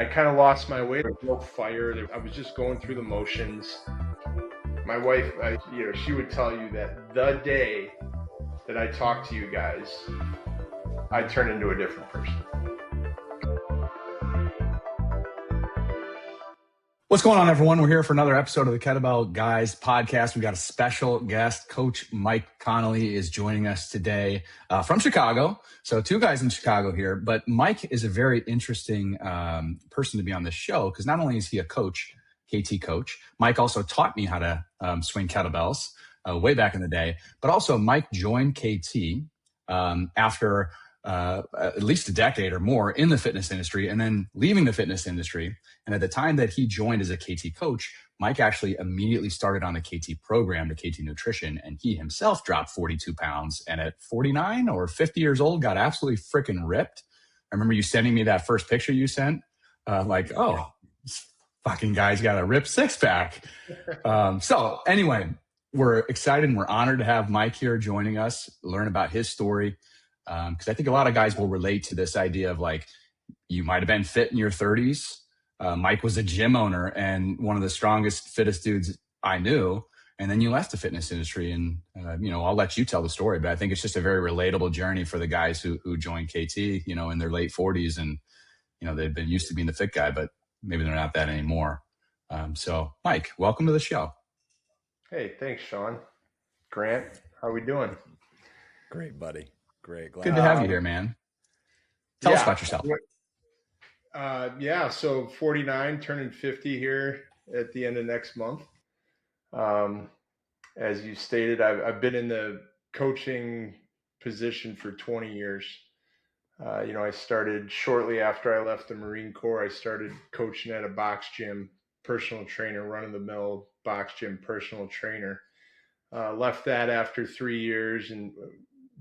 I kind of lost my way. There was no fire. I was just going through the motions. My wife, she would tell you that the day that I talked to you guys, I turned into a different person. What's going on, everyone? We're here for another episode of the Kettlebell Guys podcast. We've got a special guest. Coach Mike Connolly is joining us today from Chicago. So 2 guys in Chicago here, but Mike is a very interesting person to be on this show because not only is he a coach, KT coach, Mike also taught me how to swing kettlebells way back in the day, but also Mike joined KT after at least a decade or more in the fitness industry and then leaving the fitness industry. And at the time that he joined as a KT coach, Mike actually immediately started on the KT program, the KT Nutrition, and he himself dropped 42 pounds. And at 49 or 50 years old, got absolutely freaking ripped. I remember you sending me that first picture you sent, oh, this fucking guy's got a ripped 6-pack. So anyway, we're excited and we're honored to have Mike here joining us, learn about his story. Because I think a lot of guys will relate to this idea of like, you might have been fit in your 30s. Mike was a gym owner and one of the strongest, fittest dudes I knew. And then you left the fitness industry and, I'll let you tell the story, but I think it's just a very relatable journey for the guys who joined KT, in their late 40s and, they've been used to being the fit guy, but maybe they're not that anymore. So Mike, welcome to the show. Hey, thanks, Sean. Grant, how we doing? Great, buddy. Great. Glad to have you here, man. Tell us about yourself. So 49, turning 50 here at the end of next month. As you stated, I've been in the coaching position for 20 years. I started shortly after I left the Marine Corps. I started coaching at a box gym, personal trainer, run-of-the-mill box gym personal trainer. Left that after 3 years and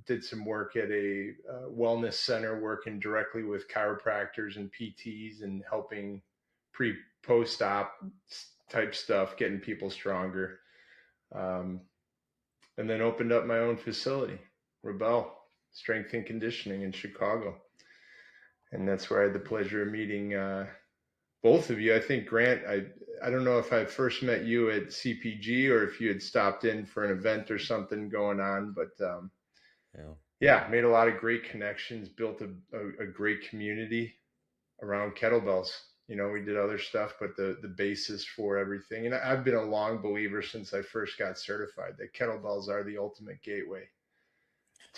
did some work at a wellness center, working directly with chiropractors and PTs and helping post-op type stuff, getting people stronger. And then opened up my own facility, Rebel Strength and Conditioning in Chicago. And that's where I had the pleasure of meeting both of you. I think, Grant, I don't know if I first met you at CPG or if you had stopped in for an event or something going on, but made a lot of great connections, built a great community around kettlebells. We did other stuff, but the basis for everything. And I've been a long believer since I first got certified that kettlebells are the ultimate gateway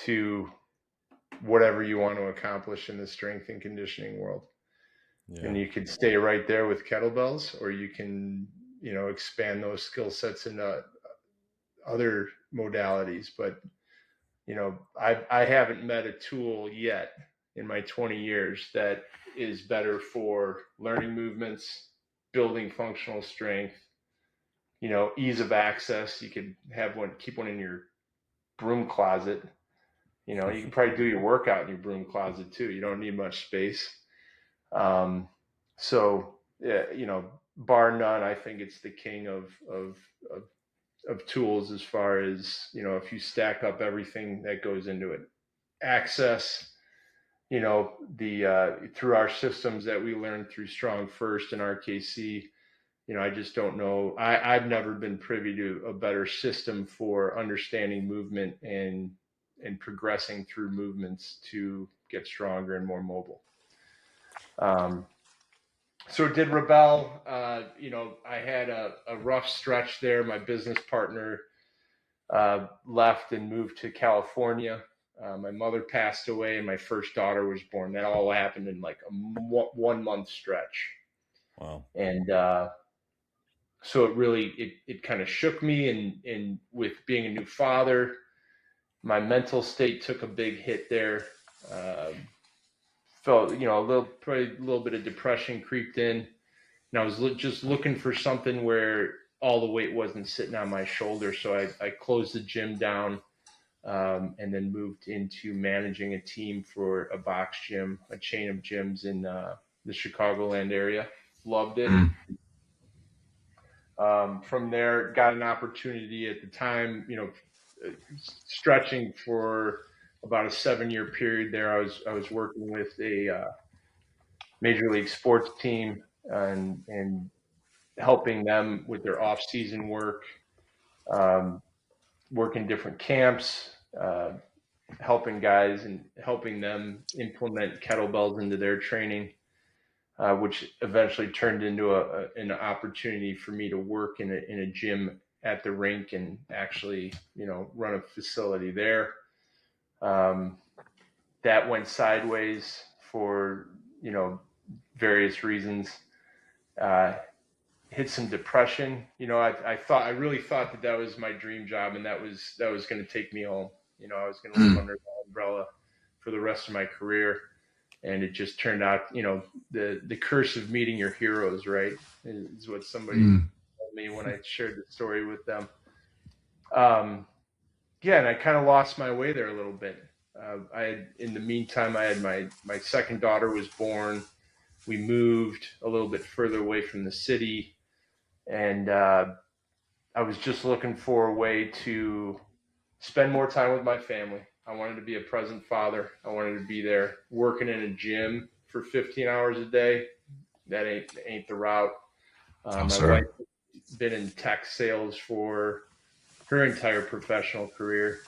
to whatever you want to accomplish in the strength and conditioning world. Yeah. And you could stay right there with kettlebells, or you can, expand those skill sets into other modalities. But I haven't met a tool yet in my 20 years that is better for learning movements, building functional strength, ease of access. You could have one, keep one in your broom closet. You can probably do your workout in your broom closet too. You don't need much space. Bar none, I think it's the king of tools as far as, if you stack up everything that goes into it. Access, through our systems that we learned through Strong First and RKC, I just don't know. I've never been privy to a better system for understanding movement and progressing through movements to get stronger and more mobile. So did Rebel, I had a rough stretch there. My business partner left and moved to California. My mother passed away and my first daughter was born. That all happened in like a 1 month stretch. Wow. And so it really, it kind of shook me, and with being a new father, my mental state took a big hit there. Felt, probably a little bit of depression creeped in. And I was just looking for something where all the weight wasn't sitting on my shoulder. So I closed the gym down and then moved into managing a team for a box gym, a chain of gyms in the Chicagoland area. Loved it. From there, got an opportunity at the time, stretching for about a 7-year period there. I was working with a major league sports team and helping them with their off-season work, working different camps, helping guys and helping them implement kettlebells into their training, which eventually turned into an opportunity for me to work in a gym at the rink and actually, run a facility there. That went sideways for, various reasons. Hit some depression. I really thought that was my dream job, and that was going to take me home. I was going to live under that umbrella for the rest of my career, and it just turned out, the curse of meeting your heroes, right, is what somebody told me when I shared the story with them. And I kind of lost my way there a little bit. In the meantime, I had my second daughter was born. We moved a little bit further away from the city. And I was just looking for a way to spend more time with my family. I wanted to be a present father. I wanted to be there. Working in a gym for 15 hours a day, that ain't the route. My wife has been in tech sales for her entire professional career.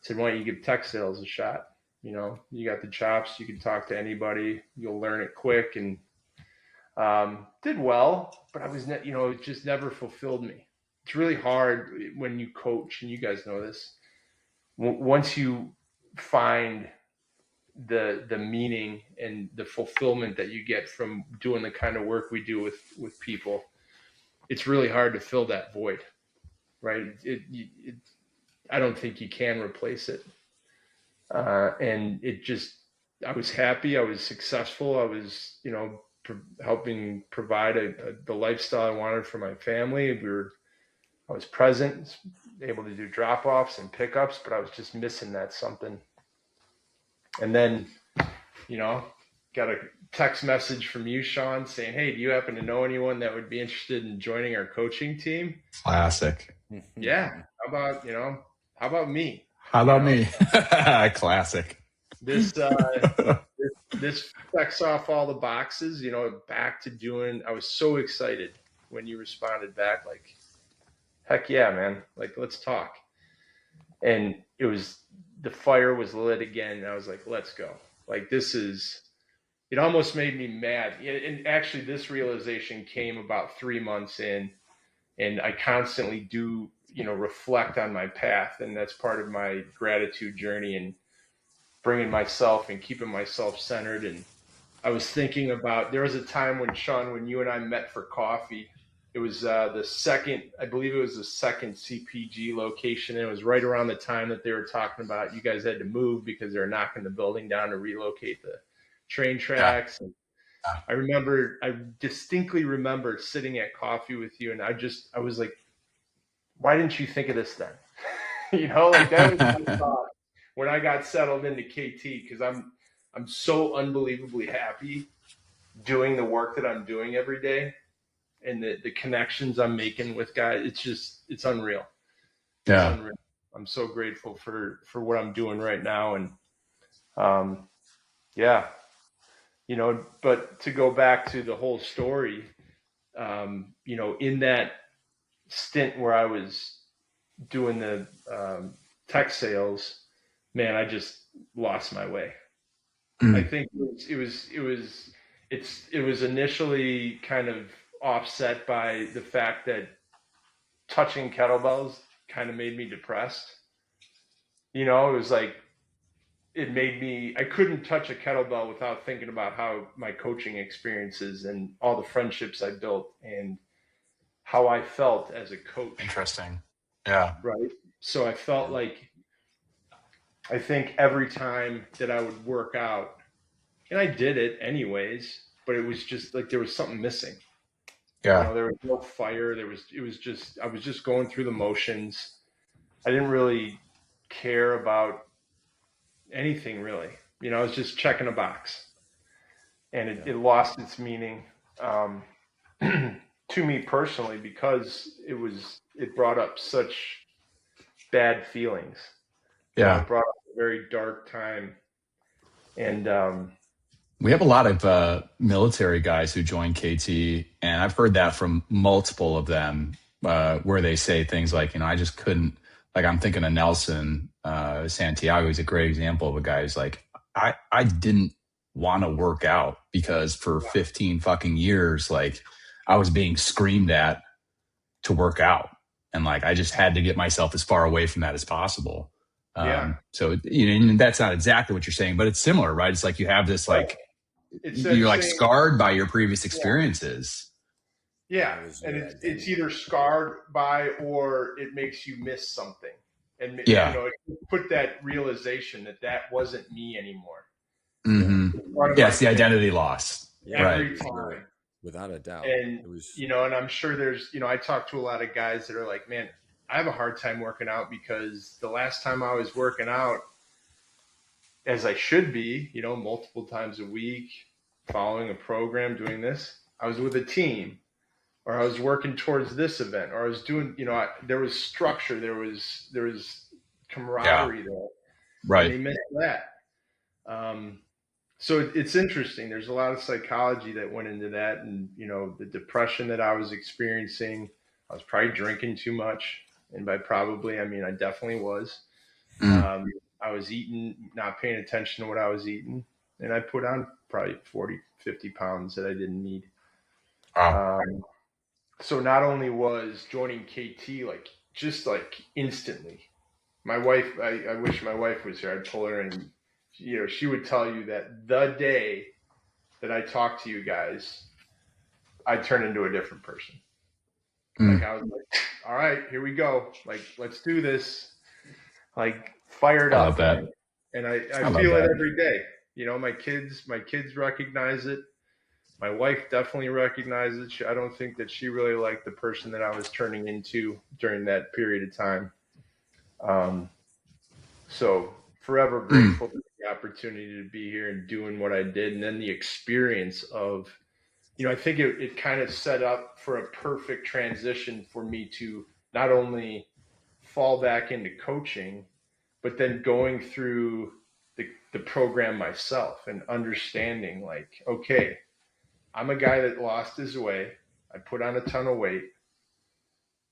Said, why don't you give tech sales a shot? You got the chops. You can talk to anybody. You'll learn it quick. And did well, but I was, it just never fulfilled me. It's really hard when you coach, and you guys know this. Once you find the meaning and the fulfillment that you get from doing the kind of work we do with people, it's really hard to fill that void, right? I don't think you can replace it. And I was happy. I was successful. I was, helping provide the lifestyle I wanted for my family. I was present, able to do drop-offs and pickups, but I was just missing that something. And then, got a text message from you, Sean, saying, hey, do you happen to know anyone that would be interested in joining our coaching team? Classic. Yeah. How about me? How about me? Classic. This checks off all the boxes, back to doing. I was so excited when you responded back, like, heck yeah, man, like, let's talk. And the fire was lit again. And I was like, let's go. Like, it almost made me mad. And actually this realization came about 3 months in, and I constantly do, reflect on my path. And that's part of my gratitude journey and bringing myself and keeping myself centered. And I was thinking about, there was a time when, Sean, when you and I met for coffee, it was the second CPG location. And it was right around the time that they were talking about you guys had to move because they were knocking the building down to relocate the train tracks. Yeah. And I distinctly remember sitting at coffee with you, and I was like, why didn't you think of this then? Like, that was my thought when I got settled into KT, because I'm so unbelievably happy doing the work that I'm doing every day, and the connections I'm making with guys. It's unreal. Yeah. It's unreal. I'm so grateful for what I'm doing right now. And but to go back to the whole story, in that stint where I was doing the tech sales, man, I just lost my way. I think it was initially kind of offset by the fact that touching kettlebells kind of made me depressed. It was like, I couldn't touch a kettlebell without thinking about how my coaching experiences and all the friendships I built and how I felt as a coach. Interesting. Yeah. Right. So I felt like, I think every time that I would work out, and I did it anyways, but it was just like there was something missing. Yeah. There was no fire. I was just going through the motions. I didn't really care about anything really. I was just checking a box, and it lost its meaning to me personally, because it brought up such bad feelings. Yeah. It brought up a very dark time. And We have a lot of military guys who join KT, and I've heard that from multiple of them, where they say things like, I just couldn't. Like, I'm thinking of Nelson Santiago. He's a great example of a guy who's like, I didn't want to work out because for 15 fucking years, like, I was being screamed at to work out, and like I just had to get myself as far away from that as possible. So and that's not exactly what you're saying, but it's similar, right? It's like you have this like you're like scarred by your previous experiences. Yeah, and it's either scarred by or it makes you miss something, and it put that realization that wasn't me anymore. Mm-hmm. Yes, the identity loss. Every time, without a doubt. And and I'm sure there's I talk to a lot of guys that are like, man, I have a hard time working out because the last time I was working out as I should be, multiple times a week, following a program, doing this, I was with a team, or I was working towards this event, or I was doing, there was structure, there was camaraderie there. Right. And they missed that. So it's interesting. There's a lot of psychology that went into that. And, the depression that I was experiencing, I was probably drinking too much. And by probably, I mean, I definitely was. I was eating, not paying attention to what I was eating. And I put on probably 40, 50 pounds that I didn't need. So not only was joining KT just instantly, my wife, I wish my wife was here. I told her, and she would tell you that the day that I talked to you guys, I turned into a different person. Like I was like, all right, here we go. Like, let's do this. Like, fired up. I love that. And I feel it every day. My kids recognize it. My wife definitely recognizes it. I don't think that she really liked the person that I was turning into during that period of time. So forever grateful for the opportunity to be here and doing what I did. And then the experience of, I think it kind of set up for a perfect transition for me to not only fall back into coaching, but then going through the program myself and understanding like, okay, I'm a guy that lost his way. I put on a ton of weight.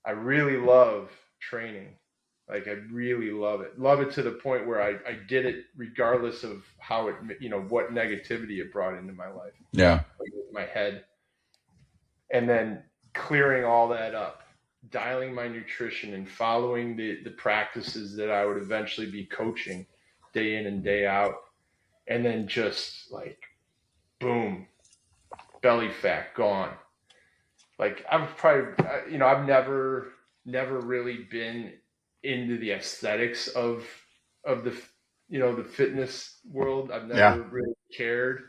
I really love training. Like, I really love it. Love it to the point where I did it regardless of how it, what negativity it brought into my life. Yeah. My head. And then clearing all that up, dialing my nutrition and following the practices that I would eventually be coaching day in and day out. And then just like, boom, belly fat gone. Like, I've probably, I've never really been into the aesthetics of the, the fitness world. I've never really cared.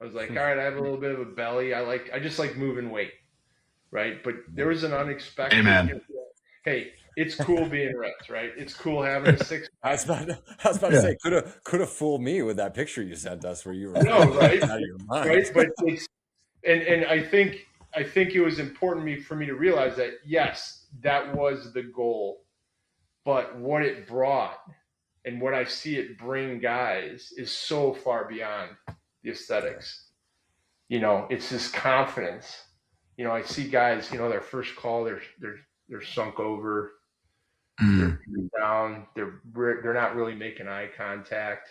I was like, all right, I have a little bit of a belly. I just like moving weight. Right. But there was an unexpected, hey, it's cool being ripped, right? It's cool having a six. I was about to say, could have fooled me with that picture you sent us where you were right? out of your mind. Right. But it's, and I think it was important for me to realize that, yes, that was the goal, but what it brought and what I see it bring guys is so far beyond the aesthetics. It's this confidence. I see guys, their first call, they're sunk over, they're down, they're not really making eye contact.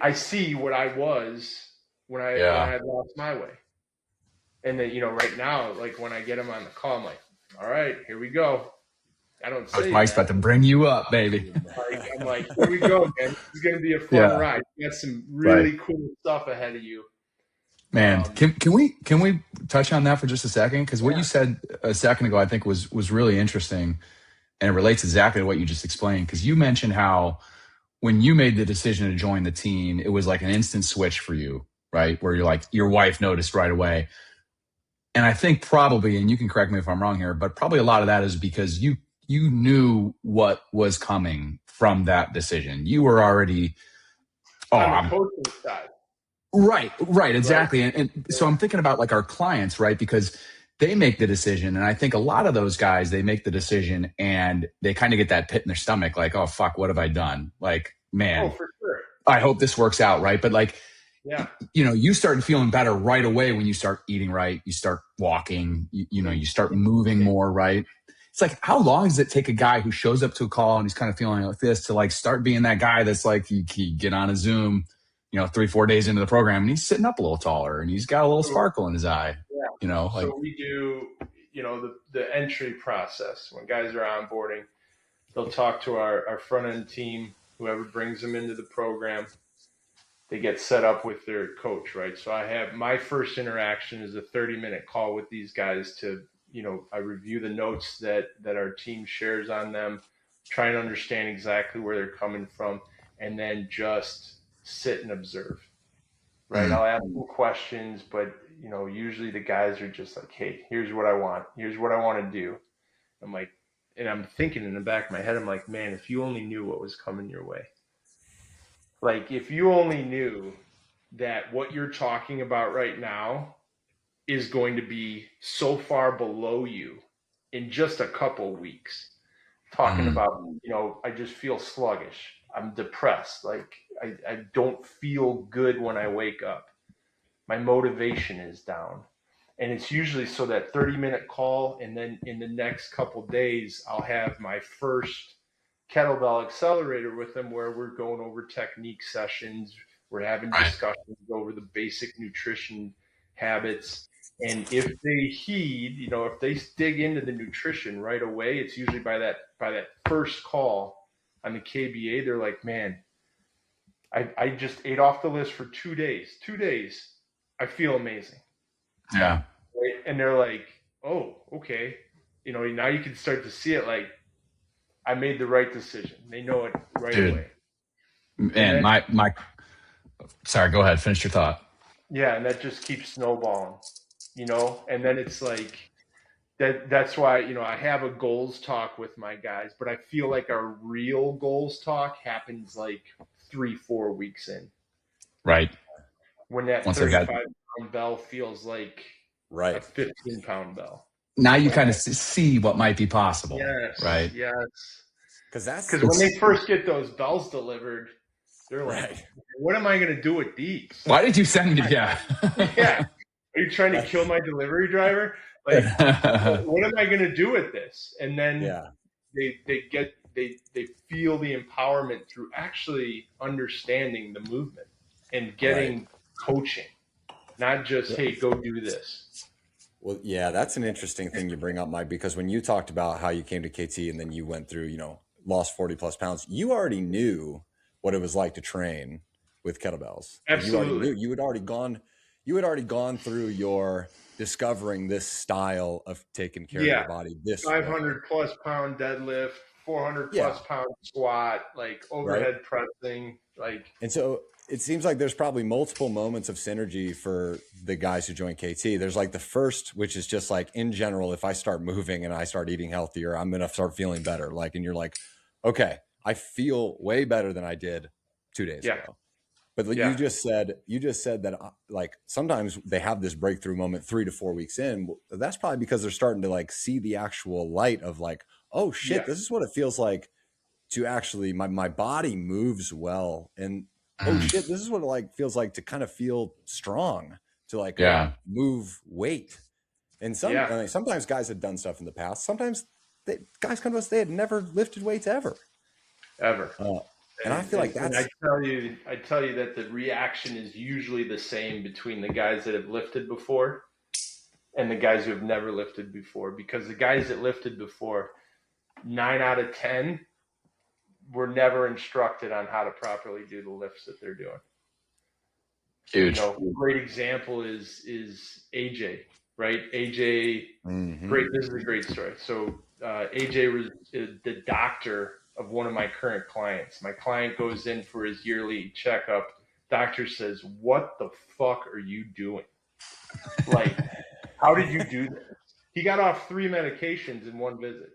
I see what I was when I had lost my way. And then, right now, like when I get them on the call, I'm like, all right, here we go. I don't say Mike's about to bring you up, baby. I'm like, here we go, man. This is going to be a fun ride. You got some really cool stuff ahead of you. Man, can we touch on that for just a second? Because what you said a second ago, I think was really interesting, and it relates exactly to what you just explained. Because you mentioned how when you made the decision to join the team, it was like an instant switch for you, right? Where you're like, your wife noticed right away. And I think probably, and you can correct me if I'm wrong here, but probably a lot of that is because you knew what was coming from that decision. You were already on the coaching side. Right, exactly. And so I'm thinking about like our clients, right? Because they make the decision. And I think a lot of those guys, they make the decision and they kind of get that pit in their stomach, like, oh, fuck, what have I done? Like, man, for sure. I hope this works out, right? But like, you started feeling better right away when you start eating right, you start walking, you start moving more, right? It's like, how long does it take a guy who shows up to a call and he's kind of feeling like this to like start being that guy that's like, you get on a Zoom, 3-4 days into the program and he's sitting up a little taller and he's got a little sparkle in his eye, So we do, the entry process when guys are onboarding. They'll talk to our front end team, whoever brings them into the program. They get set up with their coach, right? So I have my first interaction is a 30-minute call with these guys to, I review the notes that our team shares on them, try and understand exactly where they're coming from, and then just sit and observe, right? I'll ask them questions, but, usually the guys are just like, hey, here's what I want. Here's what I want to do. I'm like, and I'm thinking in the back of my head, I'm like, man, if you only knew what was coming your way. Like, if you only knew that what you're talking about right now is going to be so far below you in just a couple weeks. Talking about, I just feel sluggish. I'm depressed. Like, I don't feel good when I wake up. My motivation is down. And it's usually so that 30-minute call, and then in the next couple days, I'll have my first kettlebell accelerator with them where we're going over technique sessions. We're having discussions over the basic nutrition habits. And if they heed, if they dig into the nutrition right away, it's usually by that first call on the KBA, they're like, man, I just ate off the list for 2 days. 2 days, I feel amazing. Yeah. Right? And they're like, oh, okay. Now you can start to see it like, I made the right decision. They know it right away. And my sorry, go ahead. Finish your thought. Yeah, and that just keeps snowballing, and then it's like that's why, I have a goals talk with my guys, but I feel like our real goals talk happens like 3-4 weeks in. Right. When that 35-pound bell feels like a 15-pound bell. Now you kind of see what might be possible. Yes. Right. Yes. Because when they first get those bells delivered, they're like, what am I going to do with these? Why did you send me? Yeah. Yeah. Are you trying to kill my delivery driver? Like, what am I going to do with this? And then they feel the empowerment through actually understanding the movement and getting coaching, not just, hey, go do this. Well, yeah, that's an interesting thing you bring up, Mike, because when you talked about how you came to KT and then you went through, lost 40 plus pounds, you already knew what it was like to train with kettlebells. Absolutely. You already knew. You had already gone through your discovering this style of taking care of your body. This 500 plus pound deadlift, 400 plus pound squat, like overhead pressing, like. And so it seems like there's probably multiple moments of synergy for the guys who join KT. There's like the first, which is just like, in general, if I start moving and I start eting healthier, I'm going to start feeling better. Like, and you're like, okay, I feel way better than I did 2 days ago. But you just said that like sometimes they have this breakthrough moment 3 to 4 weeks in. That's probably because they're starting to like see the actual light of like, oh shit, this is what it feels like to actually, my body moves well. And oh shit, this is what it like feels like to kind of feel strong, to like move weight. And sometimes guys had done stuff in the past. Sometimes guys come to us, they had never lifted weights ever. And I feel like that's. I tell you that the reaction is usually the same between the guys that have lifted before and the guys who have never lifted before, because the guys that lifted before, 9 out of 10 were never instructed on how to properly do the lifts that they're doing. Huge. A great example is AJ, right? AJ, great. This is a great story. So AJ was the doctor of one of my current clients. My client goes in for his yearly checkup. Doctor says, "What the fuck are you doing? Like, how did you do this?" He got off 3 medications in one visit.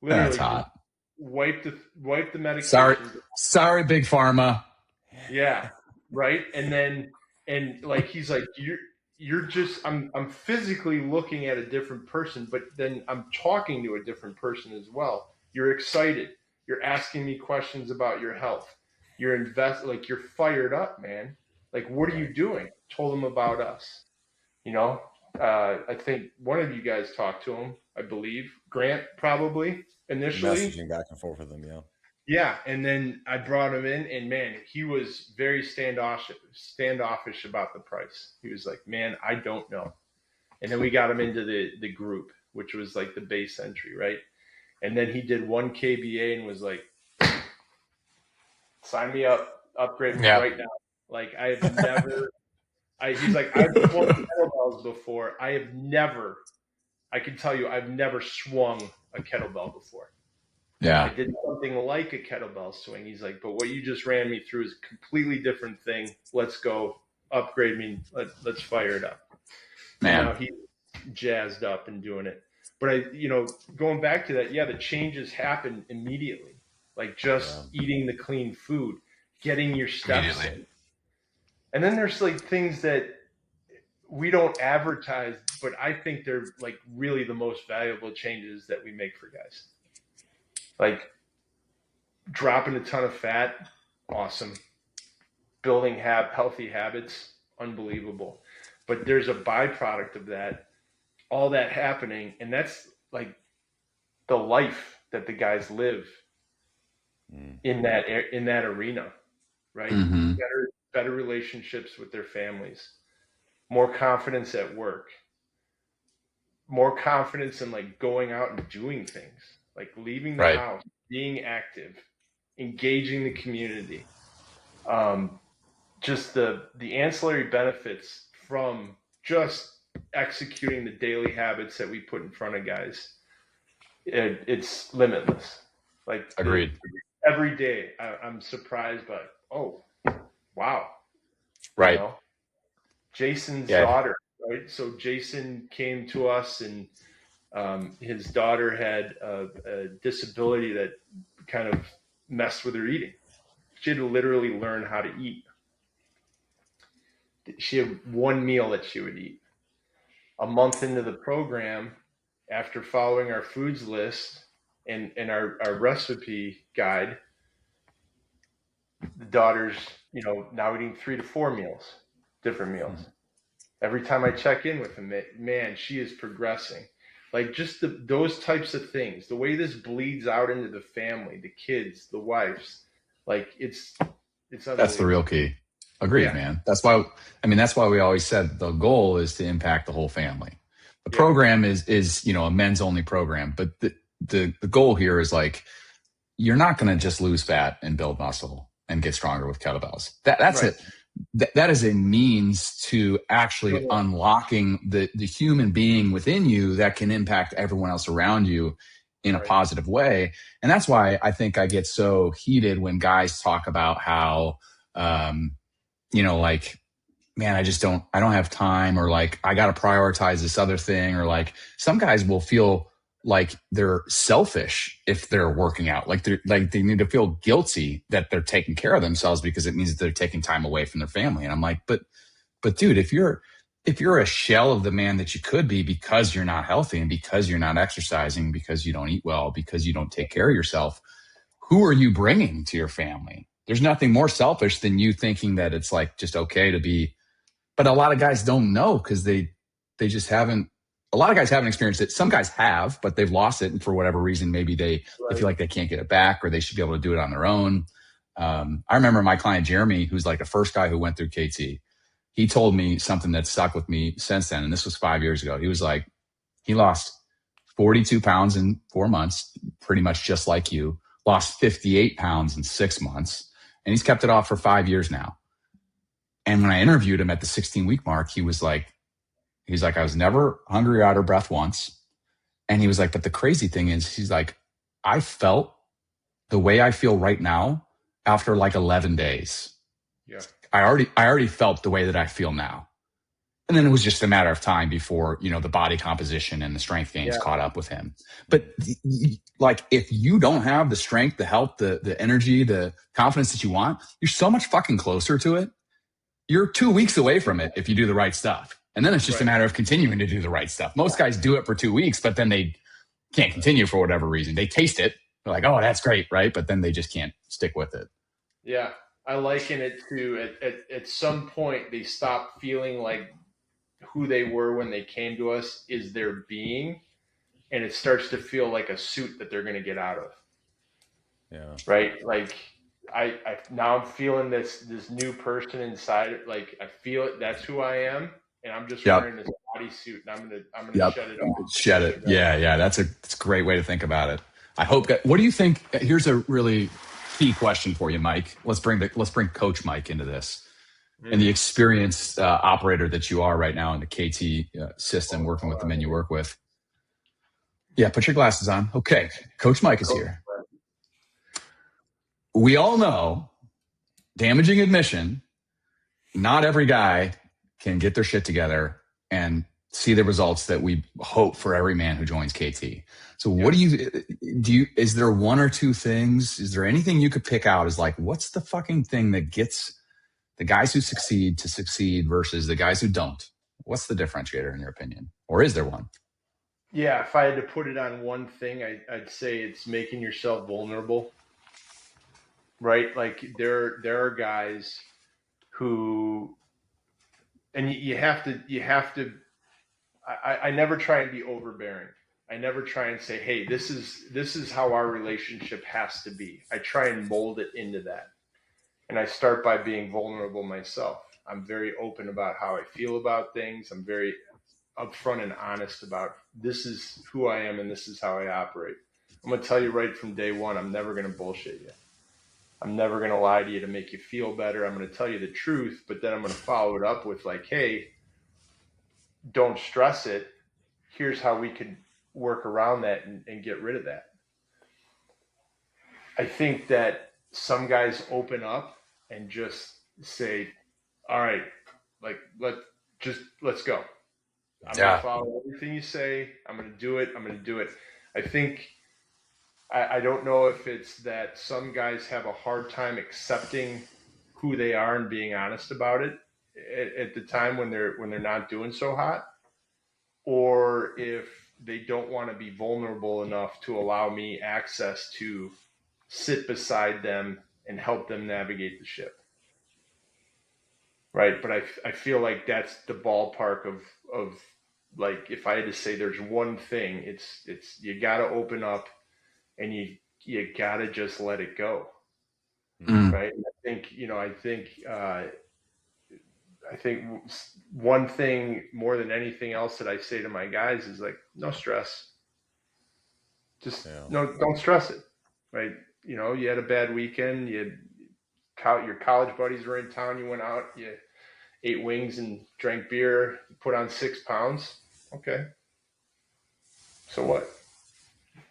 Literally, that's hot. Wipe the medications. Sorry, Big Pharma. Yeah, right. And like he's like, you're just I'm physically looking at a different person, but then I'm talking to a different person as well. You're excited. You're asking me questions about your health. You're you're fired up, man. Like, what are you doing? Told him about us. You know, I think one of you guys talked to him, I believe. Grant, probably, initially. Messaging back and forth with him, yeah. Yeah, and then I brought him in, and man, he was very standoffish about the price. He was like, man, I don't know. And then we got him into the group, which was like the base entry, right? And then he did 1 KBA and was like, sign me up, upgrade me right now. Like, I have never, he's like, I've swung kettlebells before. I can tell you, I've never swung a kettlebell before. Yeah. I did something like a kettlebell swing. He's like, but what you just ran me through is a completely different thing. Let's go, upgrade me. Let's fire it up. Man. And now he's jazzed up and doing it. But going back to that, the changes happen immediately. Like just eating the clean food, getting your steps in. And then there's like things that we don't advertise, but I think they're like really the most valuable changes that we make for guys. Like dropping a ton of fat, awesome. Building healthy habits, unbelievable. But there's a byproduct of that, all that happening, and that's like the life that the guys live in that arena, right? Mm-hmm. Better relationships with their families, more confidence at work, more confidence in like going out and doing things, like leaving the house, being active, engaging the community. Just the ancillary benefits from just executing the daily habits that we put in front of guys. It's limitless. Like agreed. Every day I'm surprised by, oh, wow. Right. Jason's daughter, right? So Jason came to us and his daughter had a disability that kind of messed with her eating. She had to literally learn how to eat. She had one meal that she would eat. A month into the program, after following our foods list and our recipe guide, the daughter's, now eating 3 to 4 meals, different meals. Every time I check in with him, man, she is progressing. Like just those types of things, the way this bleeds out into the family, the kids, the wives, like it's that's the real key. Agreed, man. That's why we always said the goal is to impact the whole family. The program is a men's only program, but the goal here is like, you're not going to just lose fat and build muscle and get stronger with kettlebells. That's it. That is a means to actually unlocking the human being within you that can impact everyone else around you in a positive way. And that's why I think I get so heated when guys talk about how, like, man, I don't have time, or like, I got to prioritize this other thing, or like some guys will feel like they're selfish if they're working out. Like they need to feel guilty that they're taking care of themselves because it means that they're taking time away from their family. And I'm like, but dude, if you're a shell of the man that you could be because you're not healthy and because you're not exercising, because you don't eat well, because you don't take care of yourself, who are you bringing to your family? There's nothing more selfish than you thinking that it's like just okay to be, but a lot of guys don't know because they just haven't. A lot of guys haven't experienced it. Some guys have, but they've lost it. And for whatever reason, maybe they feel like they can't get it back, or they should be able to do it on their own. I remember my client, Jeremy, who's like the first guy who went through KT. He told me something that stuck with me since then. And this was 5 years ago. He was like, he lost 42 pounds in 4 months, pretty much just like you, lost 58 pounds in 6 months. And he's kept it off for 5 years now. And when I interviewed him at the 16-week mark, he's like, I was never hungry or out of breath once. And he was like, but the crazy thing is, he's like, I felt the way I feel right now after like 11 days. Yeah. I already felt the way that I feel now. And then it was just a matter of time before, the body composition and the strength gains caught up with him. But like, if you don't have the strength, the health, the energy, the confidence that you want, you're so much fucking closer to it. You're 2 weeks away from it if you do the right stuff. And then it's just a matter of continuing to do the right stuff. Most guys do it for 2 weeks, but then they can't continue for whatever reason. They taste it. They're like, oh, that's great, right? But then they just can't stick with it. Yeah. I liken it to at some point they stop feeling like who they were when they came to us is their being, and it starts to feel like a suit that they're going to get out of. Yeah. Right. Like I now I'm feeling this new person inside. Like I feel it. That's who I am. And I'm just Yep. wearing this bodysuit, and I'm gonna Yep. shed it off. Shed it. Yeah. That's a great way to think about it. I hope that, what do you think? Here's a really key question for you, Mike. Let's bring Coach Mike into this, and the experienced operator that you are right now in the KT system, working with the men you work with. Yeah, put your glasses on. Okay, Coach Mike is here. We all know, damaging admission, not every guy can get their shit together and see the results that we hope for every man who joins KT. So what do you, is there one or two things? Is there anything you could pick out as like, what's the fucking thing that gets the guys who succeed to succeed versus the guys who don't? What's the differentiator in your opinion? Or is there one? Yeah, if I had to put it on one thing, I'd say it's making yourself vulnerable. Right? Like there are guys who, and you have to. I never try and be overbearing. I never try and say, hey, this is how our relationship has to be. I try and mold it into that. And I start by being vulnerable myself. I'm very open about how I feel about things. I'm very upfront and honest about this is who I am and this is how I operate. I'm going to tell you right from day one, I'm never going to bullshit you. I'm never going to lie to you to make you feel better. I'm going to tell you the truth, but then I'm going to follow it up with like, hey, don't stress it. Here's how we could work around that and get rid of that. I think that some guys open up and just say, all right, like let's go. I'm going to follow everything you say. I'm going to do it. I'm going to do it. I think, I don't know if it's that some guys have a hard time accepting who they are and being honest about it at the time when they're not doing so hot, or if they don't want to be vulnerable enough to allow me access to sit beside them and help them navigate the ship. Right. But I feel like that's the ballpark of like, if I had to say there's one thing, it's you got to open up and you got to just let it go. Right. And I think one thing more than anything else that I say to my guys is like, no stress. Just don't stress it. Right. You know, you had a bad weekend, your college buddies were in town, you went out, you ate wings and drank beer, put on 6 pounds. Okay. So what?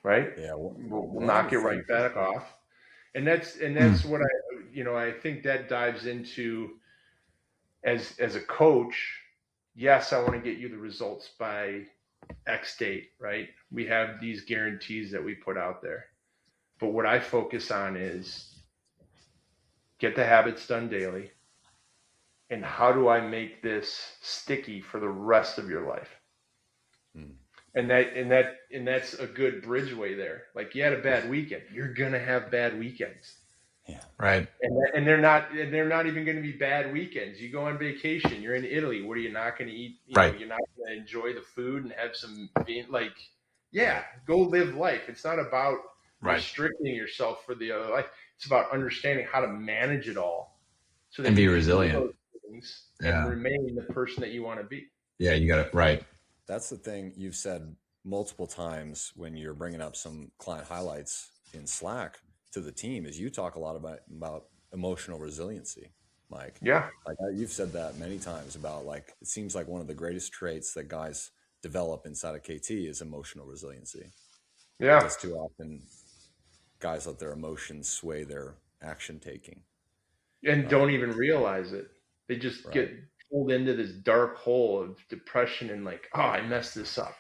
Right? Yeah. We'll knock it right back off. And that's what I think that dives into as a coach. Yes, I want to get you the results by X date, right? We have these guarantees that we put out there. But what I focus on is get the habits done daily. And how do I make this sticky for the rest of your life? And that's a good bridgeway there. Like, you had a bad weekend, you're gonna have bad weekends. Yeah. Right. And they're not even going to be bad weekends. You go on vacation, you're in Italy. What are you not going to eat? You're not going to enjoy the food and have some, go live life. It's not about restricting yourself for the other life. It's about understanding how to manage it all. So that and be resilient and remain the person that you want to be. Yeah, you got it right. That's the thing you've said multiple times when you're bringing up some client highlights in Slack to the team, is you talk a lot about emotional resiliency, Mike. Yeah. Like you've said that many times about, like, it seems like one of the greatest traits that guys develop inside of KT is emotional resiliency. Yeah. Because too often guys let their emotions sway their action taking. And don't even realize it. They just get pulled into this dark hole of depression and like, oh, I messed this up.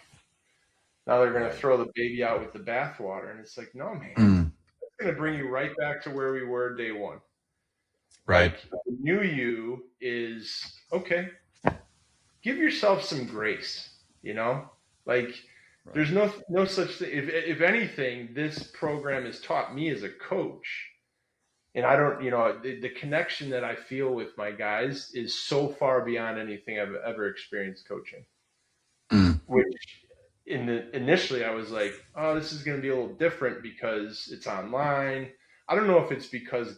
Now they're going to throw the baby out with the bathwater. And it's like, no, man. Going to bring you right back to where we were day one. Right. Like, the new you is, okay, give yourself some grace, like there's no such thing. If anything, this program has taught me as a coach And I don't, the connection that I feel with my guys is so far beyond anything I've ever experienced coaching. Which initially I was like, oh, this is going to be a little different because it's online. I don't know if it's because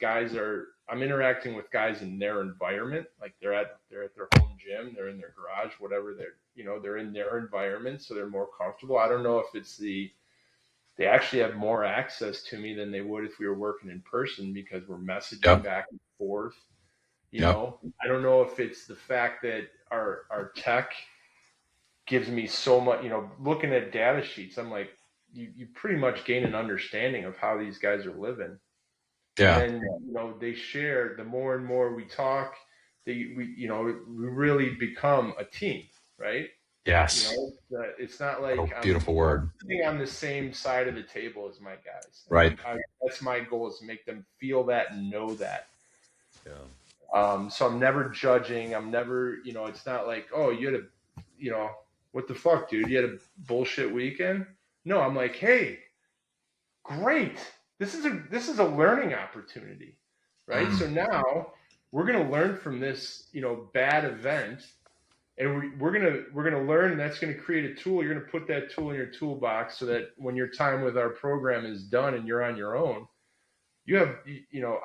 I'm interacting with guys in their environment, like they're at their home gym, they're in their garage, whatever, they're in their environment, so they're more comfortable. I don't know if it's they actually have more access to me than they would if we were working in person because we're messaging back and forth. I don't know if it's the fact that our tech gives me so much, looking at data sheets, I'm like, you pretty much gain an understanding of how these guys are living. Yeah. And then, they share, the more and more we talk, we really become a team, right? Yes. It's not like beautiful word. Sitting on the same side of the table as my guys. Right. That's my goal, is to make them feel that and know that. Yeah. So I'm never judging. I'm never, it's not like, oh, you had what the fuck, dude? You had a bullshit weekend? No, I'm like, hey, great. This is a learning opportunity, right? So now we're gonna learn from this, bad event, and we're gonna learn, and that's gonna create a tool. You're gonna put that tool in your toolbox so that when your time with our program is done and you're on your own, you have,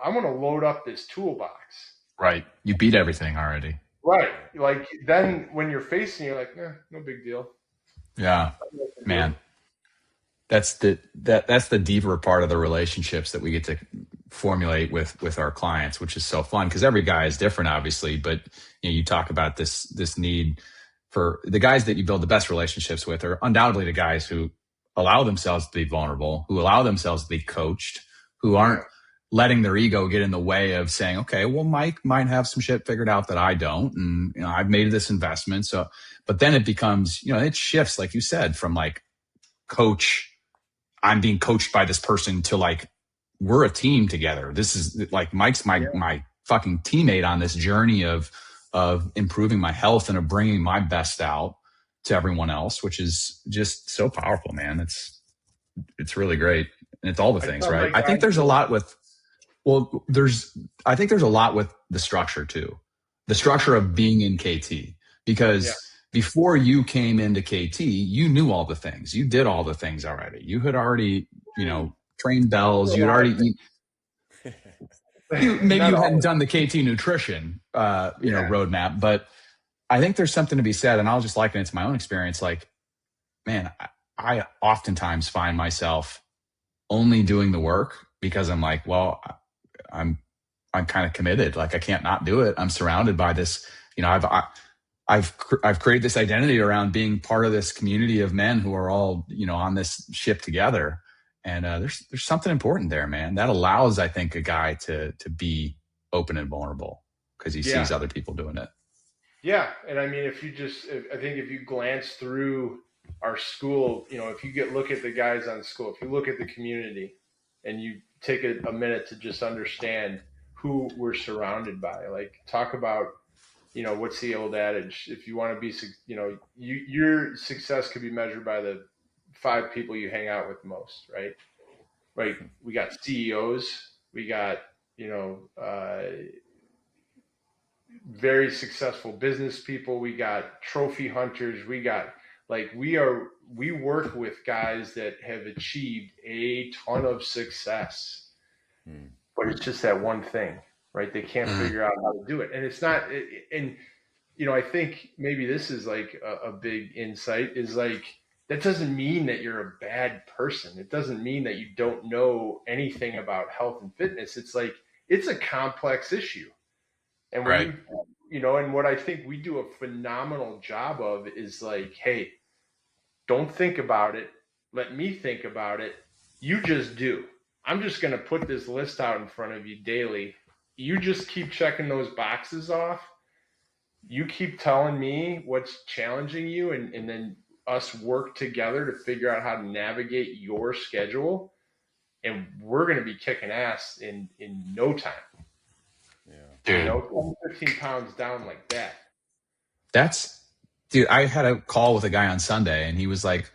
I want to load up this toolbox. Right. You beat everything already. Right. Like then when you're facing, you're like, no big deal. Yeah, man. That's the deeper part of the relationships that we get to formulate with our clients, which is so fun because every guy is different, obviously. But you talk about this need for the guys that you build the best relationships with are undoubtedly the guys who allow themselves to be vulnerable, who allow themselves to be coached, who aren't letting their ego get in the way of saying, okay, well, Mike might have some shit figured out that I don't. And, I've made this investment. So, but then it becomes, it shifts, like you said, from like coach, I'm being coached by this person to like, we're a team together. This is like Mike's my fucking teammate on this journey of improving my health and of bringing my best out to everyone else, which is just so powerful, man. It's really great. And it's all the things, right? I think there's a lot with, I think there's a lot with the structure too. The structure of being in KT, because before you came into KT, you knew all the things. You did all the things already. You had already, trained bells. You'd already maybe you hadn't done the KT nutrition, roadmap, but I think there's something to be said. And I'll just liken it to my own experience. Like, man, I oftentimes find myself only doing the work because I'm like, well, I'm kind of committed. Like I can't not do it. I'm surrounded by this, I've created this identity around being part of this community of men who are all, on this ship together. And there's something important there, man. That allows, I think, a guy to be open and vulnerable because he sees other people doing it. Yeah. And I mean, if you glance through our school, if you look at the guys on school, if you look at the community and you take a minute to just understand who we're surrounded by, like talk about, what's the old adage? If you want to be, your success could be measured by the 5 people you hang out with most, right? Right. We got CEOs, we got, very successful business people. We got trophy hunters. We got we work with guys that have achieved a ton of success, but it's just that one thing, right? They can't figure out how to do it. And it's not, I think maybe this is like a big insight is like, that doesn't mean that you're a bad person. It doesn't mean that you don't know anything about health and fitness. It's like, it's a complex issue. And and what I think we do a phenomenal job of is like, hey, don't think about it. Let me think about it. You just do. I'm just going to put this list out in front of you daily. You just keep checking those boxes off. You keep telling me what's challenging you, and then us work together to figure out how to navigate your schedule. And we're going to be kicking ass in no time. Dude, 15 pounds down like that. I had a call with a guy on Sunday and he was like,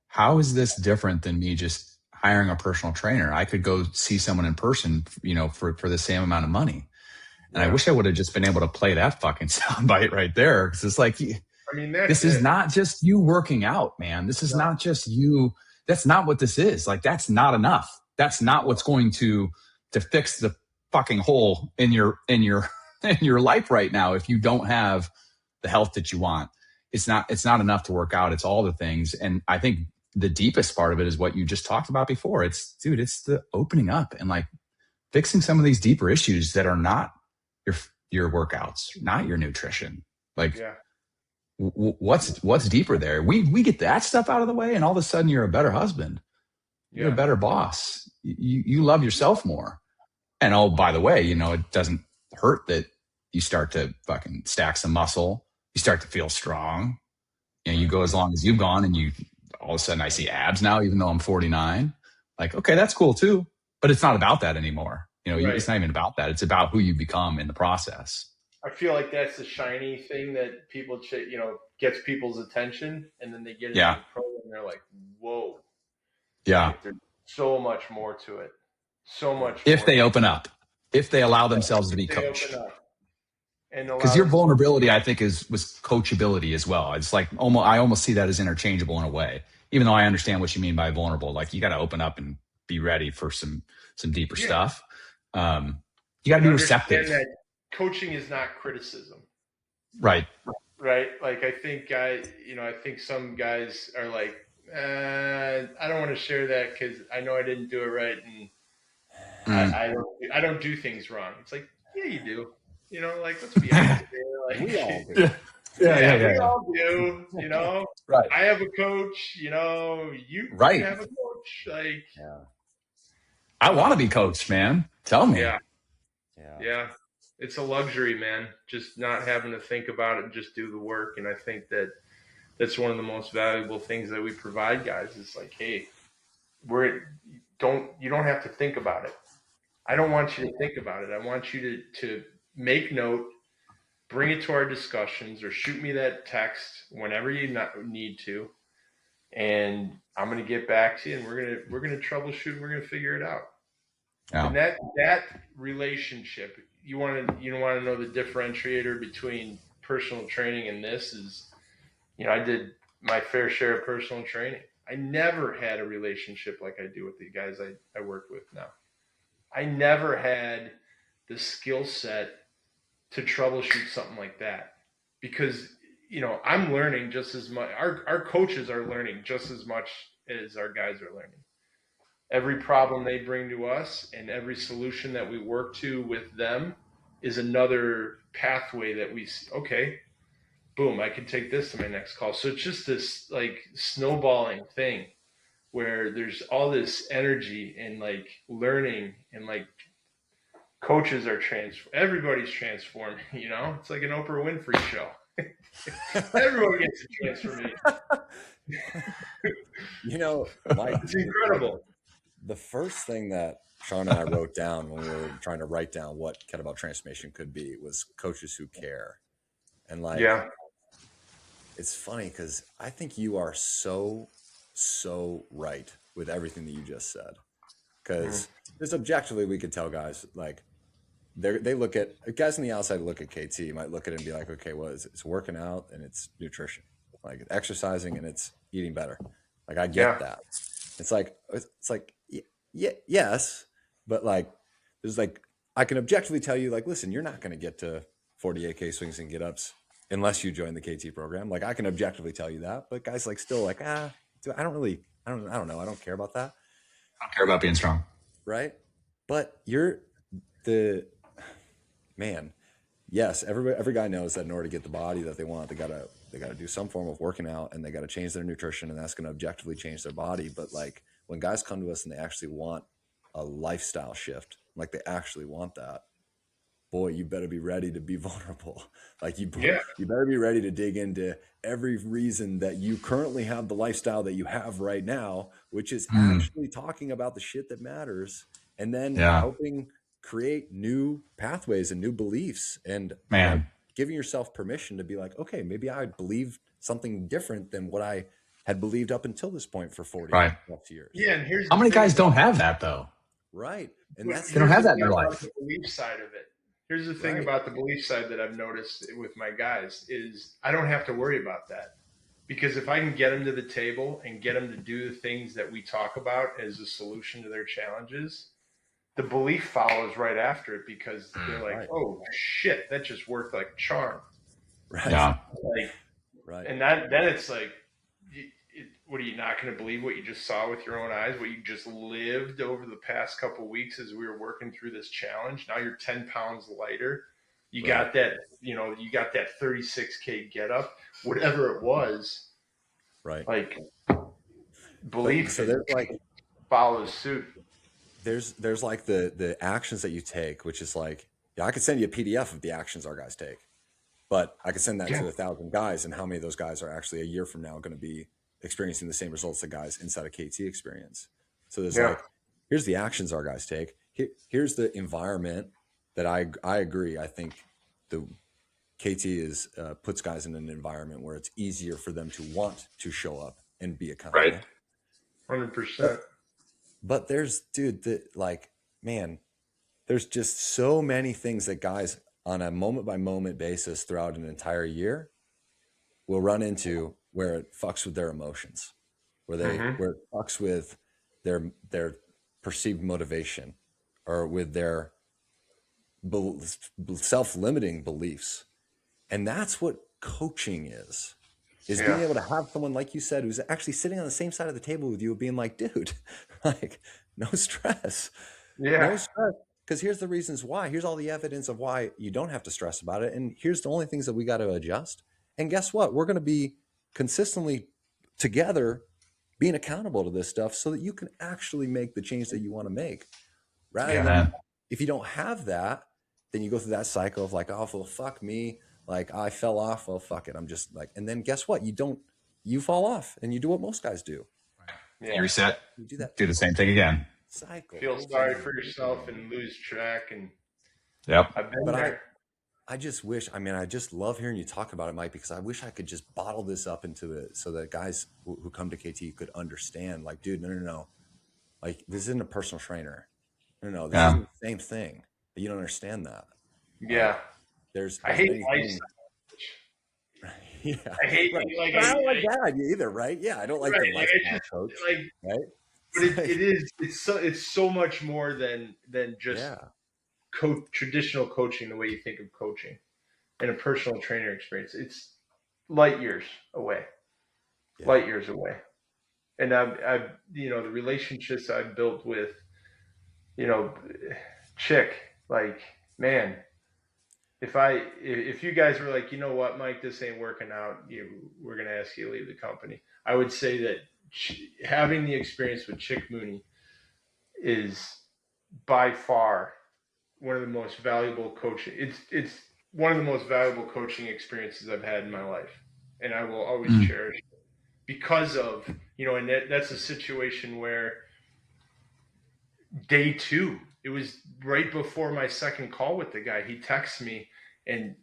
how is this different than me just hiring a personal trainer. I could go see someone in person, for the same amount of money. And I wish I would have just been able to play that fucking soundbite right there. Cause it's like, I mean, that's this is not just you working out, man. This is not just you. That's not what this is. Like, that's not enough. That's not what's going to fix the fucking hole in your in your life right now. If you don't have the health that you want, it's not enough to work out. It's all the things. And I think the deepest part of it is what you just talked about before. It's the opening up and like fixing some of these deeper issues that are not your workouts, not your nutrition. Like, what's deeper there? We get that stuff out of the way, and all of a sudden you're a better husband. You're a better boss. You love yourself more. And oh, by the way, it doesn't hurt that you start to fucking stack some muscle. You start to feel strong. You go as long as you've gone, and you all of a sudden I see abs now, even though I'm 49. Like, okay, that's cool too. But it's not about that anymore. It's not even about that. It's about who you become in the process. I feel like that's the shiny thing that people, gets people's attention, and then they get into the program and they're like, whoa. Yeah. Like, there's so much more to it. So much. If they open up, if they allow themselves to be coached. Because your vulnerability, I think, was coachability as well. It's like I almost see that as interchangeable in a way, even though I understand what you mean by vulnerable. Like, you got to open up and be ready for some deeper stuff. You got to be receptive. That coaching is not criticism. Right. Like, I think I think some guys are like, I don't want to share that because I know I didn't do it right, and I don't do things wrong. It's like, yeah, you do. Like, let's be honest here. Like, we all do. We all do. Right. I have a coach. You have a coach. Like, I want to be coached, man. Tell me. Yeah. It's a luxury, man. Just not having to think about it and just do the work. And I think that's one of the most valuable things that we provide guys. Is like, hey, you don't have to think about it. I don't want you to think about it. I want you to make note, bring it to our discussions, or shoot me that text whenever you need to, and I'm going to get back to you, and we're going to troubleshoot, and we're going to figure it out. And that relationship, you want to know the differentiator between personal training and this is, I did my fair share of personal training. I never had a relationship like I do with the guys I work with now. I never had the skill set to troubleshoot something like that because, I'm learning just as much. Our coaches are learning just as much as our guys are learning. Every problem they bring to us and every solution that we work to with them is another pathway that we see. Okay, boom, I can take this to my next call. So it's just this like snowballing thing where there's all this energy and like learning and like coaches are everybody's transforming, it's like an Oprah Winfrey show. Everyone gets a transformation. Mike, it's incredible. The first thing that Sean and I wrote down when we were trying to write down what kettlebell transformation could be was coaches who care. And it's funny because I think you are so right with everything that you just said. Because just objectively, we could tell guys like they look at guys on the outside look at KT, might look at it and be like, okay, well, it's working out and it's nutrition, like exercising and it's eating better. Like I get that. It's like yes, but like there's like I can objectively tell you like, listen, you're not going to get to 48K swings and get ups unless you join the KT program. Like I can objectively tell you that, but guys like still like I don't know. I don't care about that. I don't care about being strong. Right. But you're the man. Yes. Every guy knows that in order to get the body that they want, they gotta do some form of working out and they got to change their nutrition and that's going to objectively change their body. But like when guys come to us and they actually want a lifestyle shift, like they actually want that, boy, you better be ready to be vulnerable. Like you better be ready to dig into every reason that you currently have the lifestyle that you have right now, which is actually talking about the shit that matters and then helping create new pathways and new beliefs and giving yourself permission to be like, okay, maybe I believe something different than what I had believed up until this point for 40 Right. plus years. Yeah, and here's How many guys don't have that though? Right. And that's they don't have that in their about life. the belief side of it. Here's the thing about the belief side that I've noticed with my guys is I don't have to worry about that. Because if I can get them to the table and get them to do the things that we talk about as a solution to their challenges, the belief follows right after it because they're like, oh shit, that just worked like a charm. Right. Yeah. Right. And then it's like, what are you not going to believe what you just saw with your own eyes, what you just lived over the past couple of weeks as we were working through this challenge? Now you're 10 pounds lighter. You got that, you got that 36K get up, whatever it was. Right. Like belief so there's like follows suit. There's like the actions that you take, which is like, I could send you a PDF of the actions our guys take, but I could send that to 1,000 guys, and how many of those guys are actually a year from now going to be experiencing the same results that guys inside of KT experience? So there's like, here's the actions our guys take. Here's the environment that I agree. I think the KT is puts guys in an environment where it's easier for them to want to show up and be accountable. Right. 100%. But there's, man, there's just so many things that guys on a moment by moment basis throughout an entire year will run into where it fucks with their emotions, where it fucks with their perceived motivation or with their self-limiting beliefs. And that's what coaching is being able to have someone, like you said, who's actually sitting on the same side of the table with you, being like, dude, like, no stress. No stress. Because here's the reasons why. Here's all the evidence of why you don't have to stress about it. And here's the only things that we got to adjust. And guess what? We're going to be consistently together being accountable to this stuff so that you can actually make the change that you want to make. Rather than, if you don't have that, then you go through that cycle of like, oh, well, fuck me. Like, I fell off. Well, fuck it. I'm just like, and then guess what? You fall off and you do what most guys do. Yeah. You reset. You do that. Do the same thing again. Cycle. Feel sorry for yourself and lose track. And I've been there. I just wish, I just love hearing you talk about it, Mike, because I wish I could just bottle this up into it so that guys who come to KT could understand, like, dude, no. Like, this isn't a personal trainer. No, this isn't the same thing. You don't understand that. Yeah. I hate life. I hate I don't like that either, right? Yeah, I don't like the lifestyle coach, right? But it's so much more than just traditional coaching, the way you think of coaching and a personal trainer experience. It's light years away. And I've the relationships I've built with, Chick, like, man, if you guys were like, you know what, Mike, this ain't working out, we're going to ask you to leave the company, I would say that having the experience with Chick Mooney is by far one of the most valuable coaching. It's one of the most valuable coaching experiences I've had in my life. And I will always cherish it because of, and that's a situation where day 2, it was right before my second call with the guy. He texts me and,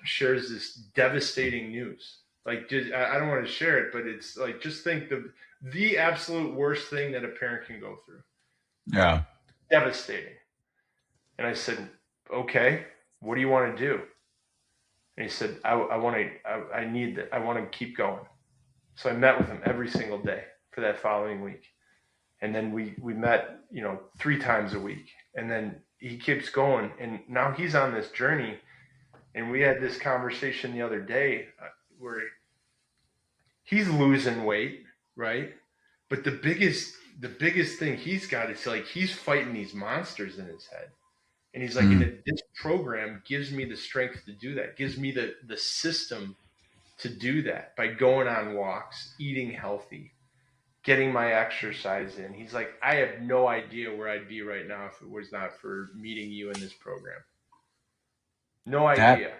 shares this devastating news. Like, I don't want to share it, but it's like, just think the absolute worst thing that a parent can go through. Yeah. Devastating. And I said, okay, what do you want to do? And he said, I need that. I want to keep going. So I met with him every single day for that following week. And then we met, 3 times a week. And then he keeps going. And now he's on this journey. And we had this conversation the other day where he's losing weight, right? But the biggest thing he's got is like, he's fighting these monsters in his head. And he's like, this program gives me the strength to do that, gives me the system to do that by going on walks, eating healthy, getting my exercise in. He's like, I have no idea where I'd be right now if it was not for meeting you in this program. No idea.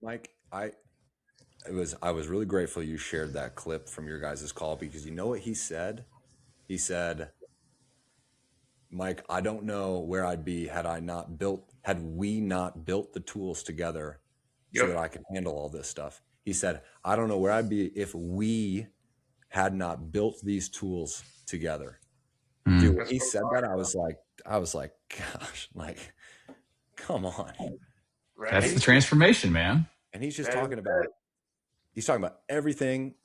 Mike, I was really grateful you shared that clip from your guys' call, because you know what he said? He said, Mike, I don't know where I'd be had we not built the tools together so that I could handle all this stuff. He said, I don't know where I'd be if we had not built these tools together. Dude, when he said that, I was like, gosh, like, come on. Right? That's the transformation, man. And he's just talking about everything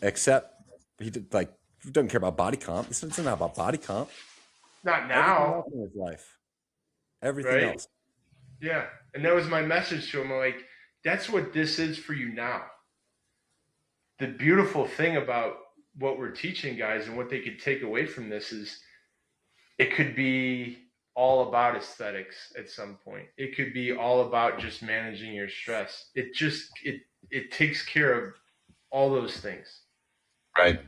except he doesn't care about body comp. This is not about body comp. Not Everything now. else in his life. Everything Right? else. Yeah. And that was my message to him. I'm like, that's what this is for you now. The beautiful thing about what we're teaching guys and what they could take away from this is it could be all about aesthetics at some point. It could be all about just managing your stress. It takes care of all those things. Right.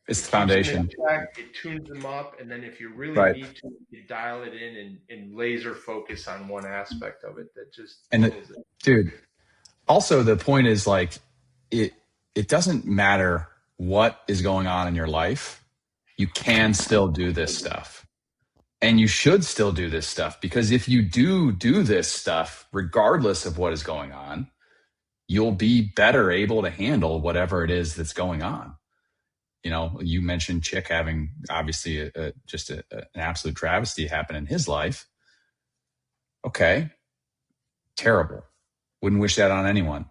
It's the foundation. It tunes them up, and then if you really Right. need to, you dial it in and laser focus on one aspect of it that just dude. Also, the point is like it doesn't matter what is going on in your life. You can still do this stuff. And you should still do this stuff, because if you do this stuff, regardless of what is going on, you'll be better able to handle whatever it is that's going on. You know, you mentioned Chick having obviously an absolute travesty happen in his life. Okay. Terrible. Wouldn't wish that on anyone.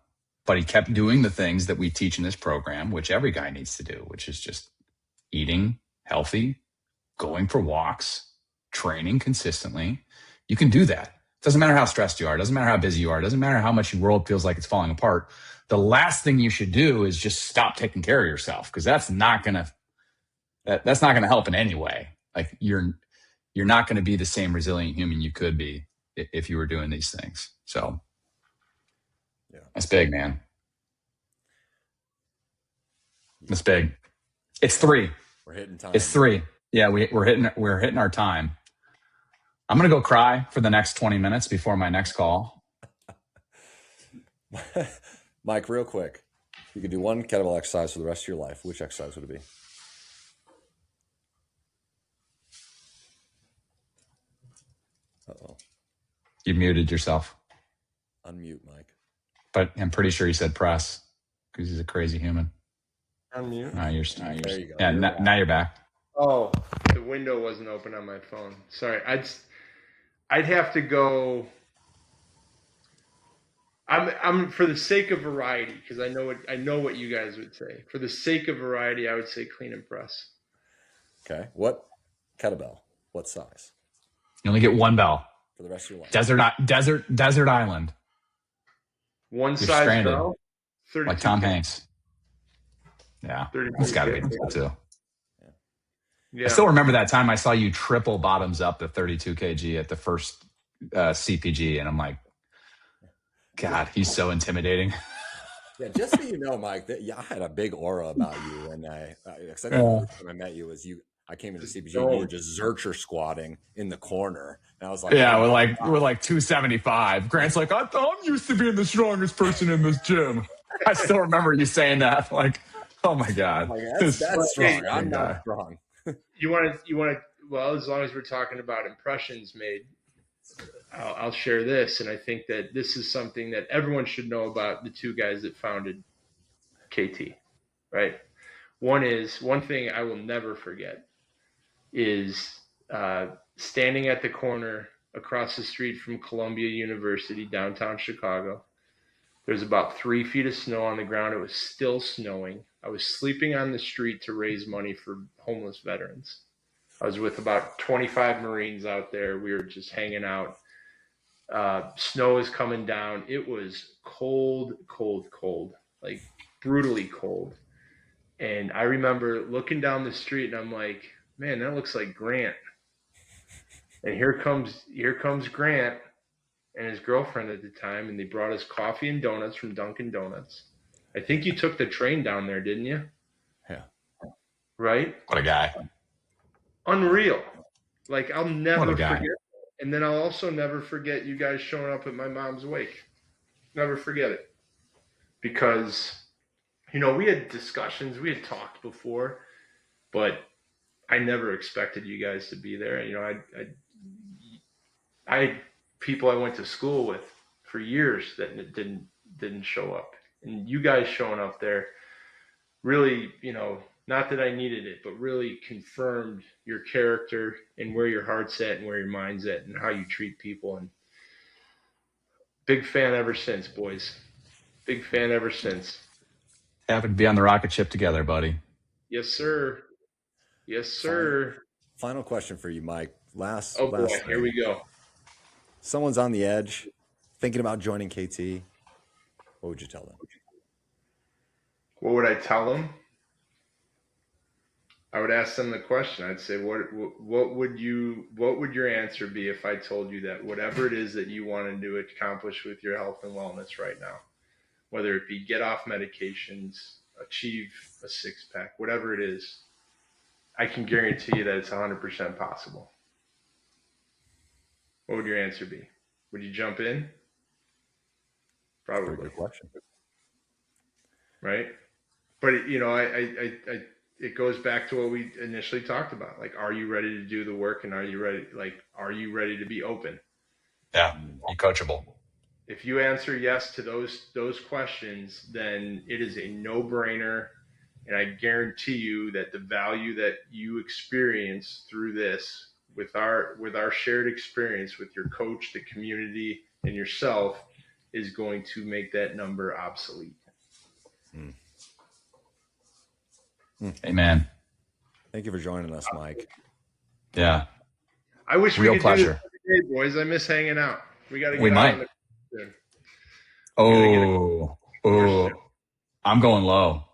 But he kept doing the things that we teach in this program, which every guy needs to do, which is just eating healthy, going for walks, training consistently. You can do that. It doesn't matter how stressed you are. It doesn't matter how busy you are. It doesn't matter how much your world feels like it's falling apart. The last thing you should do is just stop taking care of yourself, because that's not gonna help in any way. Like you're not going to be the same resilient human you could be if you were doing these things. So yeah, that's big, man. That's big. It's 3. We're hitting time. It's 3. Yeah, we're hitting our time. I'm going to go cry for the next 20 minutes before my next call. Mike, real quick, you could do one kettlebell exercise for the rest of your life. Which exercise would it be? Uh-oh. You muted yourself. Unmute, Mike. But I'm pretty sure he said press, because he's a crazy human. Unmute. There you go. Yeah, now you're back. Oh, the window wasn't open on my phone. Sorry. I'd have to go. I'm for the sake of variety, because I know what you guys would say. For the sake of variety, I would say clean and press. Okay. What kettlebell? What size? You only get one bell for the rest of your life. Desert island. One You're size stranded, bell. like Tom Hanks. Yeah, that's got to be too. Yeah. I still remember that time I saw you triple bottoms up the 32 kg at the first CPG, and I'm like, God, he's so intimidating. Yeah, just so you know, Mike, I had a big aura about you, and I think the first time I met you was you. I came into CPG, you were just Zercher squatting in the corner, and I was like, "Yeah, we're like 275." Grant's like, "I'm used to being the strongest person in this gym." I still remember you saying that. Like, oh my God, that's strong. I'm not strong. You want to? Well, as long as we're talking about impressions made, I'll share this, and I think that this is something that everyone should know about the 2 guys that founded KT, right? One thing I will never forget is standing at the corner across the street from Columbia University, downtown Chicago. There's about 3 feet of snow on the ground. It was still snowing. I was sleeping on the street to raise money for homeless veterans. I was with about 25 Marines out there. We were just hanging out. Snow is coming down. It was cold, like brutally cold. And I remember looking down the street, and I'm like, man, that looks like Grant. And here comes Grant and his girlfriend at the time, and they brought us coffee and donuts from Dunkin' Donuts. I think you took the train down there, didn't you? Yeah. Right? What a guy. Unreal. Like, I'll never forget. And then I'll also never forget you guys showing up at my mom's wake. Never forget it. Because, we had discussions, we had talked before, but I never expected you guys to be there. I had people I went to school with for years that didn't show up. And you guys showing up there really, not that I needed it, but really confirmed your character and where your heart's at and where your mind's at and how you treat people. And big fan ever since, boys. Big fan ever since. Happy to be on the rocket ship together, buddy. Yes, sir. Yes, sir. Final question for you, Mike. Last Boy, thing. here we go. Someone's on the edge, thinking about joining KT. What would you tell them? What would I tell them? I would ask them the question. I'd say, what would your answer be if I told you that whatever it is that you wanted to accomplish with your health and wellness right now, whether it be get off medications, achieve a six-pack, whatever it is, I can guarantee you that it's 100% possible. What would your answer be? Would you jump in? Probably. Good question. Right? But it goes back to what we initially talked about. Like, are you ready to do the work, and are you ready to be open? Yeah, be coachable. If you answer yes to those questions, then it is a no-brainer, and I guarantee you that the value that you experience through this with our shared experience with your coach, the community, and yourself is going to make that number obsolete. Amen. Thank you for joining us, Mike. Yeah. I wish Real we could pleasure. do this, boys. I miss hanging out. We got to get We out might. on the soon. Oh, I'm going low.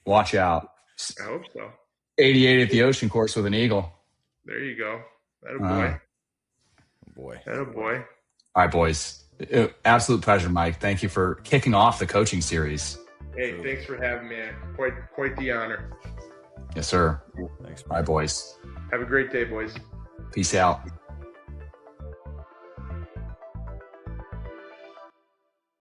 Watch out. I hope so. 88 at the ocean course with an eagle. There you go. That a boy. Boy. That a boy. All right, boys. Absolute pleasure, Mike. Thank you for kicking off the coaching series. Hey, thanks for having me. Quite the honor. Yes, sir. Thanks. All right, boys. Have a great day, boys. Peace out.